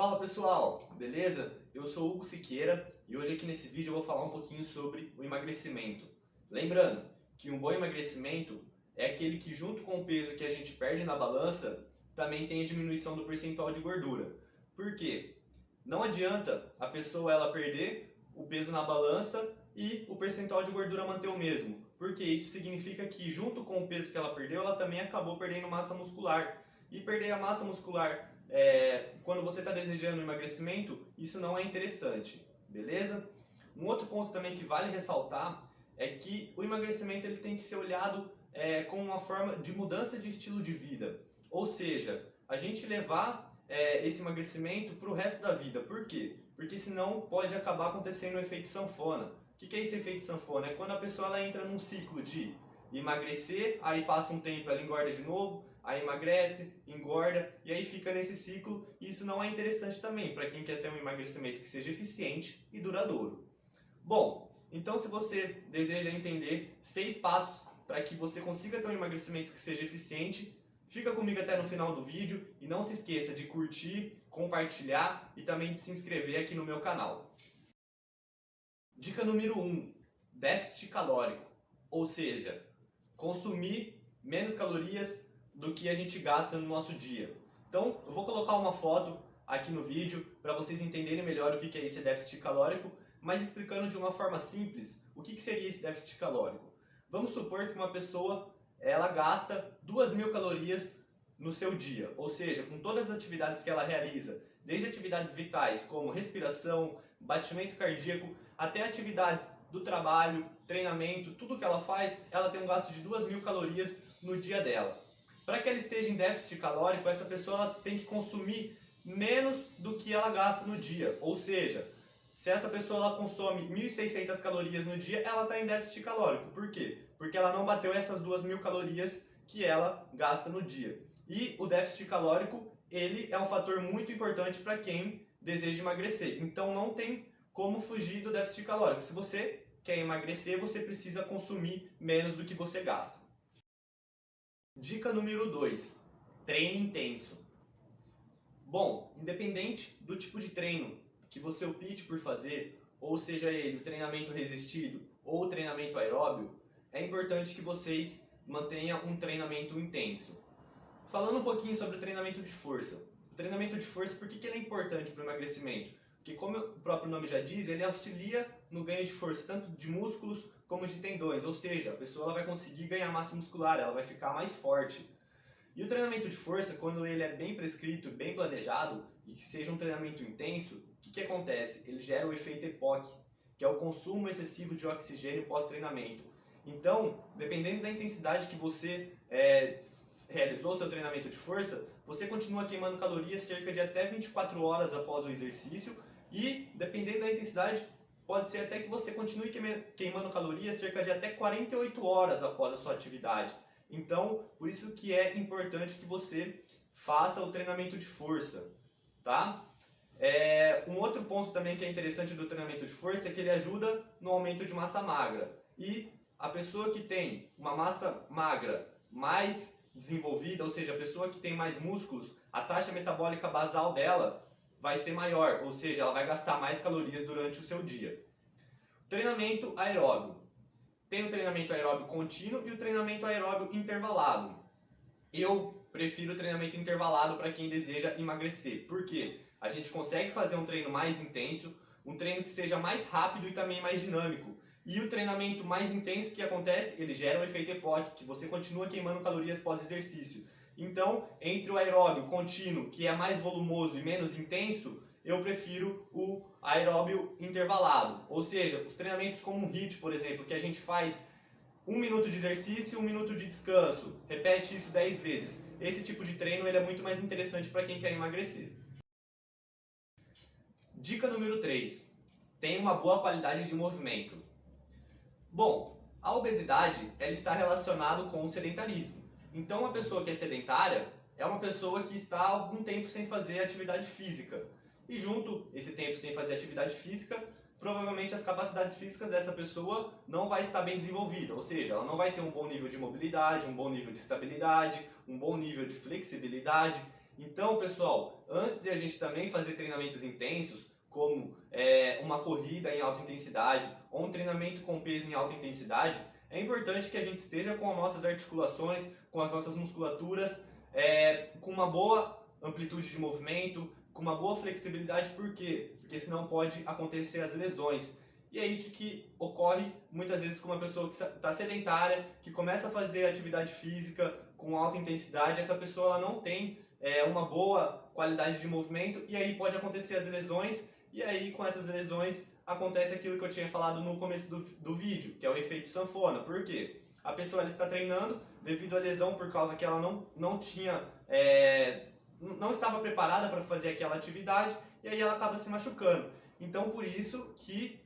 Fala pessoal, beleza? Eu sou o Hugo Siqueira e hoje aqui nesse vídeo eu vou falar um pouquinho sobre o emagrecimento. Lembrando que um bom emagrecimento é aquele que junto com o peso que a gente perde na balança, também tem a diminuição do percentual de gordura. Por quê? Não adianta a pessoa ela perder o peso na balança e o percentual de gordura manter o mesmo, porque isso significa que junto com o peso que ela perdeu, ela também acabou perdendo massa muscular. E perder a massa muscular quando você está desejando emagrecimento, isso não é interessante, beleza? Um outro ponto também que vale ressaltar é que o emagrecimento ele tem que ser olhado como uma forma de mudança de estilo de vida. Ou seja, a gente levar esse emagrecimento para o resto da vida. Por quê? Porque senão pode acabar acontecendo o efeito sanfona. O que é esse efeito sanfona? É quando a pessoa ela entra num ciclo de emagrecer, aí passa um tempo ela engorda de novo, aí emagrece, engorda e aí fica nesse ciclo, e isso não é interessante também para quem quer ter um emagrecimento que seja eficiente e duradouro. Bom, então se você deseja entender 6 passos para que você consiga ter um emagrecimento que seja eficiente, fica comigo até no final do vídeo e não se esqueça de curtir, compartilhar e também de se inscrever aqui no meu canal. Dica número 1, déficit calórico, ou seja, consumir menos calorias do que a gente gasta no nosso dia. Então, eu vou colocar uma foto aqui no vídeo para vocês entenderem melhor o que é esse déficit calórico, mas explicando de uma forma simples o que seria esse déficit calórico. Vamos supor que uma pessoa ela gasta 2.000 calorias no seu dia, ou seja, com todas as atividades que ela realiza, desde atividades vitais como respiração, batimento cardíaco, até atividades do trabalho, treinamento, tudo que ela faz, ela tem um gasto de 2.000 calorias no dia dela. Para que ela esteja em déficit calórico, essa pessoa ela tem que consumir menos do que ela gasta no dia. Ou seja, se essa pessoa ela consome 1.600 calorias no dia, ela está em déficit calórico. Por quê? Porque ela não bateu essas 2.000 calorias que ela gasta no dia. E o déficit calórico, ele é um fator muito importante para quem deseja emagrecer. Então não tem como fugir do déficit calórico. Se você quer emagrecer, você precisa consumir menos do que você gasta. Dica número 2, treino intenso. Bom, independente do tipo de treino que você opte por fazer, ou seja ele o treinamento resistido ou o treinamento aeróbio, é importante que vocês mantenham um treinamento intenso. Falando um pouquinho sobre o treinamento de força. O treinamento de força, por que ele é importante para o emagrecimento? Porque como o próprio nome já diz, ele auxilia no ganho de força, tanto de músculos como de tendões, ou seja, a pessoa ela vai conseguir ganhar massa muscular, ela vai ficar mais forte. E o treinamento de força, quando ele é bem prescrito, bem planejado, e que seja um treinamento intenso, o que acontece? Ele gera o efeito EPOC, que é o consumo excessivo de oxigênio pós-treinamento. Então, dependendo da intensidade que você realizou seu treinamento de força, você continua queimando calorias cerca de até 24 horas após o exercício e, dependendo da intensidade, pode ser até que você continue queimando calorias cerca de até 48 horas após a sua atividade. Então, por isso que é importante que você faça o treinamento de força, tá? Um outro ponto também que é interessante do treinamento de força é que ele ajuda no aumento de massa magra. E a pessoa que tem uma massa magra mais desenvolvida, ou seja, a pessoa que tem mais músculos, a taxa metabólica basal dela vai ser maior, ou seja, ela vai gastar mais calorias durante o seu dia. Treinamento aeróbio. Tem o treinamento aeróbio contínuo e o treinamento aeróbio intervalado. Eu prefiro o treinamento intervalado para quem deseja emagrecer. Por quê? A gente consegue fazer um treino mais intenso, um treino que seja mais rápido e também mais dinâmico. E o treinamento mais intenso que acontece, ele gera um efeito EPOC, que você continua queimando calorias pós-exercício. Então, entre o aeróbio contínuo, que é mais volumoso e menos intenso, eu prefiro o aeróbio intervalado. Ou seja, os treinamentos como um HIIT, por exemplo, que a gente faz 1 minuto de exercício e 1 minuto de descanso. Repete isso 10 vezes. Esse tipo de treino ele é muito mais interessante para quem quer emagrecer. Dica número 3. Tenha uma boa qualidade de movimento. Bom, a obesidade ela está relacionada com o sedentarismo. Então, uma pessoa que é sedentária é uma pessoa que está há algum tempo sem fazer atividade física. E junto esse tempo sem fazer atividade física, provavelmente as capacidades físicas dessa pessoa não vai estar bem desenvolvida, ou seja, ela não vai ter um bom nível de mobilidade, um bom nível de estabilidade, um bom nível de flexibilidade. Então, pessoal, antes de a gente também fazer treinamentos intensos, como uma corrida em alta intensidade ou um treinamento com peso em alta intensidade, é importante que a gente esteja com as nossas articulações, com as nossas musculaturas, com uma boa amplitude de movimento, com uma boa flexibilidade. Por quê? Porque senão pode acontecer as lesões. E é isso que ocorre muitas vezes com uma pessoa que está sedentária, que começa a fazer atividade física com alta intensidade. Essa pessoa ela não tem uma boa qualidade de movimento e aí pode acontecer as lesões. E aí com essas lesões acontece aquilo que eu tinha falado no começo do vídeo, que é o efeito sanfona. Por quê? A pessoa ela está treinando devido à lesão por causa que ela não tinha... não estava preparada para fazer aquela atividade e aí ela acaba se machucando. Então por isso que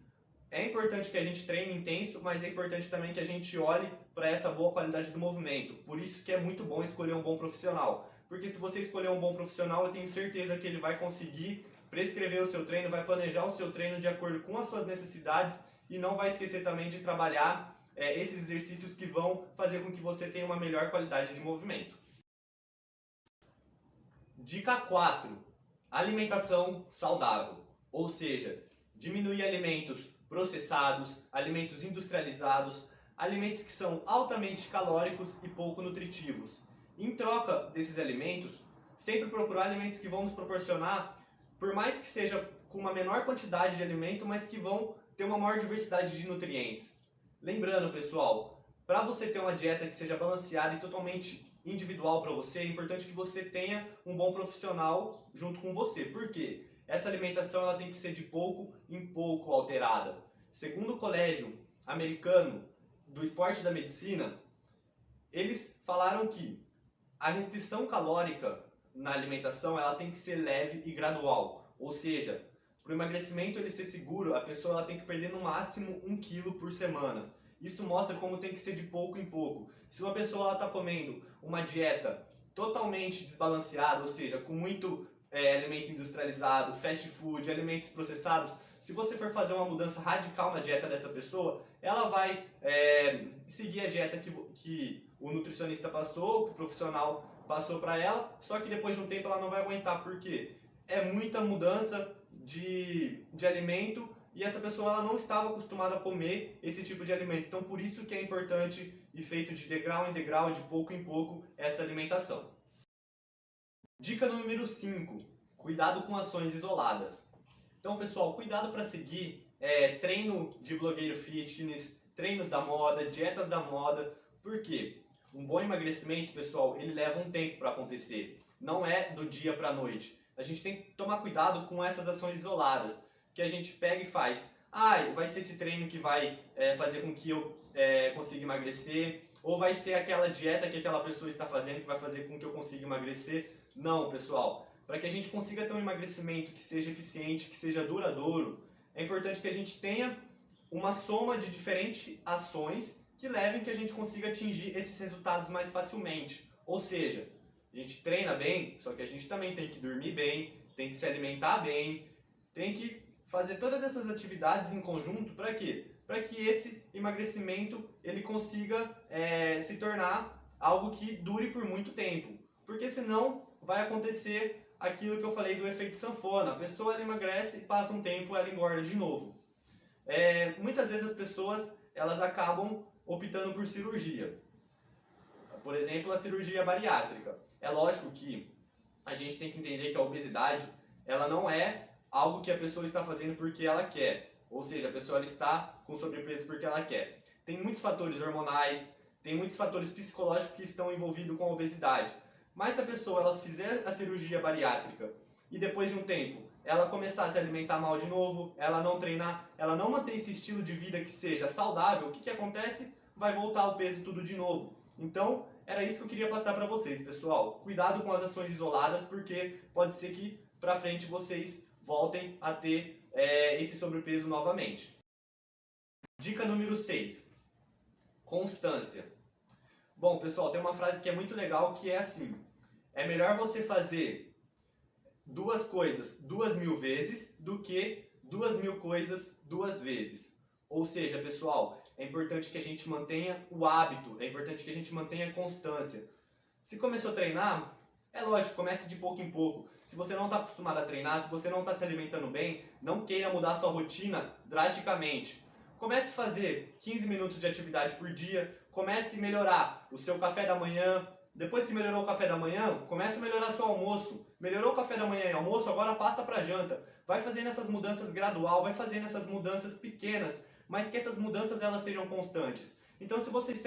é importante que a gente treine intenso, mas é importante também que a gente olhe para essa boa qualidade do movimento. Por isso que é muito bom escolher um bom profissional. Porque se você escolher um bom profissional, eu tenho certeza que ele vai conseguir prescrever o seu treino, vai planejar o seu treino de acordo com as suas necessidades e não vai esquecer também de trabalhar esses exercícios que vão fazer com que você tenha uma melhor qualidade de movimento. Dica 4. Alimentação saudável. Ou seja, diminuir alimentos processados, alimentos industrializados, alimentos que são altamente calóricos e pouco nutritivos. Em troca desses alimentos, sempre procurar alimentos que vão nos proporcionar, por mais que seja com uma menor quantidade de alimento, mas que vão ter uma maior diversidade de nutrientes. Lembrando, pessoal, para você ter uma dieta que seja balanceada e totalmente individual para você, é importante que você tenha um bom profissional junto com você. Por quê? Essa alimentação ela tem que ser de pouco em pouco alterada. Segundo o Colégio Americano do Esporte e da Medicina, eles falaram que a restrição calórica na alimentação ela tem que ser leve e gradual. Ou seja, para o emagrecimento ele ser seguro, a pessoa ela tem que perder no máximo 1 quilo por semana. Isso mostra como tem que ser de pouco em pouco. Se uma pessoa está comendo uma dieta totalmente desbalanceada, ou seja, com muito alimento industrializado, fast food, alimentos processados, se você for fazer uma mudança radical na dieta dessa pessoa, ela vai seguir a dieta que o nutricionista passou, que o profissional passou para ela, só que depois de um tempo ela não vai aguentar. Por quê? É muita mudança de alimento e essa pessoa ela não estava acostumada a comer esse tipo de alimento. Então por isso que é importante ir feito de degrau em degrau, de pouco em pouco, essa alimentação. Dica número 5. Cuidado com ações isoladas. Então, pessoal, cuidado para seguir treino de blogueiro fitness, treinos da moda, dietas da moda. Por quê? Um bom emagrecimento, pessoal, ele leva um tempo para acontecer. Não é do dia para a noite. A gente tem que tomar cuidado com essas ações isoladas, que a gente pega e faz. Vai ser esse treino que vai fazer com que eu consiga emagrecer, ou vai ser aquela dieta que aquela pessoa está fazendo que vai fazer com que eu consiga emagrecer. Não, pessoal. Para que a gente consiga ter um emagrecimento que seja eficiente, que seja duradouro, é importante que a gente tenha uma soma de diferentes ações que levem que a gente consiga atingir esses resultados mais facilmente. Ou seja, a gente treina bem, só que a gente também tem que dormir bem, tem que se alimentar bem, tem que fazer todas essas atividades em conjunto. Para quê? Para que esse emagrecimento ele consiga se tornar algo que dure por muito tempo. Porque senão vai acontecer aquilo que eu falei do efeito sanfona. A pessoa ela emagrece e passa um tempo ela engorda de novo. Muitas vezes as pessoas elas acabam optando por cirurgia. Por exemplo, a cirurgia bariátrica. É lógico que a gente tem que entender que a obesidade ela não é algo que a pessoa está fazendo porque ela quer. Ou seja, a pessoa ela está com sobrepeso porque ela quer. Tem muitos fatores hormonais, tem muitos fatores psicológicos que estão envolvidos com a obesidade. Mas se a pessoa ela fizer a cirurgia bariátrica e depois de um tempo ela começar a se alimentar mal de novo, ela não treinar, ela não manter esse estilo de vida que seja saudável, o que acontece? Vai voltar o peso tudo de novo. Então, era isso que eu queria passar para vocês, pessoal. Cuidado com as ações isoladas, porque pode ser que para frente vocês voltem a ter esse sobrepeso novamente. Dica número 6. Constância. Bom, pessoal, tem uma frase que é muito legal que é assim: é melhor você fazer 2 coisas 2.000 vezes do que 2.000 coisas 2 vezes. Ou seja, pessoal, é importante que a gente mantenha o hábito, é importante que a gente mantenha a constância. Se começou a treinar, É lógico, comece de pouco em pouco. Se você não está acostumado a treinar, se você não está se alimentando bem, não queira mudar a sua rotina drasticamente. Comece a fazer 15 minutos de atividade por dia, comece a melhorar o seu café da manhã. Depois que melhorou o café da manhã, comece a melhorar seu almoço. Melhorou o café da manhã e almoço, agora passa para a janta. Vai fazendo essas mudanças gradual, vai fazendo essas mudanças pequenas, mas que essas mudanças elas sejam constantes. Então se vocês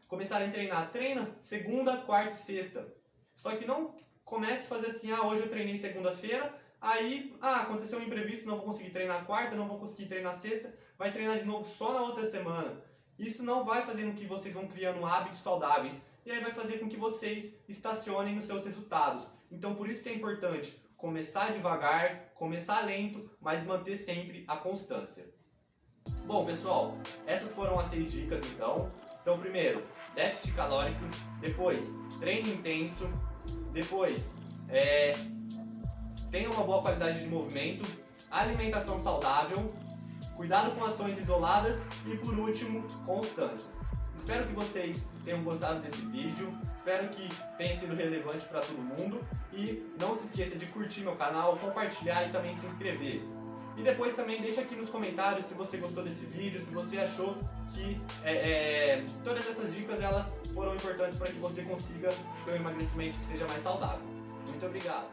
começarem a treinar, treina segunda, quarta e sexta. Só que não comece a fazer assim, hoje eu treinei segunda-feira, aí aconteceu um imprevisto, não vou conseguir treinar quarta, não vou conseguir treinar sexta, vai treinar de novo só na outra semana. Isso não vai fazer com que vocês vão criando hábitos saudáveis, e aí vai fazer com que vocês estacionem nos seus resultados. Então por isso que é importante começar devagar, começar lento, mas manter sempre a constância. Bom pessoal, essas foram as 6 dicas então. Então primeiro, déficit calórico, depois treino intenso, depois tenha uma boa qualidade de movimento, alimentação saudável, cuidado com ações isoladas e por último, constância. Espero que vocês tenham gostado desse vídeo, espero que tenha sido relevante para todo mundo e não se esqueça de curtir meu canal, compartilhar e também se inscrever. E depois também deixa aqui nos comentários se você gostou desse vídeo, se você achou que todas essas dicas elas foram importantes para que você consiga ter um emagrecimento que seja mais saudável. Muito obrigado!